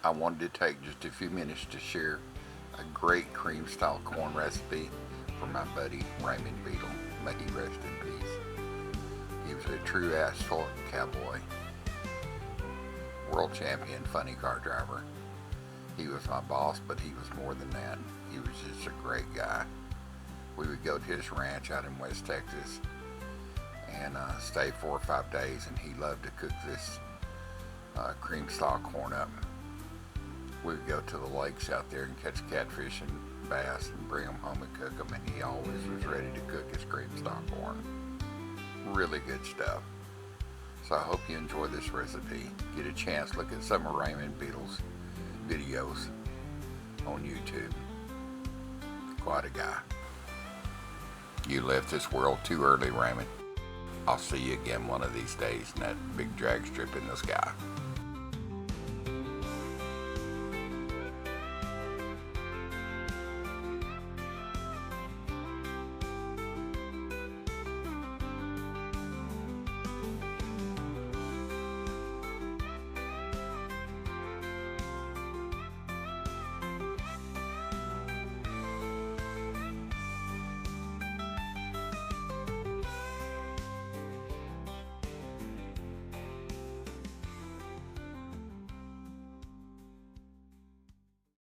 I wanted to take just a few minutes to share a great cream style corn recipe for my buddy Raymond Beadle. May he rest in peace. He was a true asphalt cowboy, world champion funny car driver. He was my boss, but he was more than that. He was just a great guy. We would go to his ranch out in West Texas and stay 4 or 5 days, and he loved to cook this cream style corn up. We would go to the lakes out there and catch catfish and bass and bring them home and cook them, and he always was ready to cook his cream style corn. Really good stuff. So I hope you enjoy this recipe. Get a chance, look at some of Raymond Beadle's videos on YouTube. Quite a guy. You left this world too early, Raymond. I'll see you again one of these days in that big drag strip in the sky.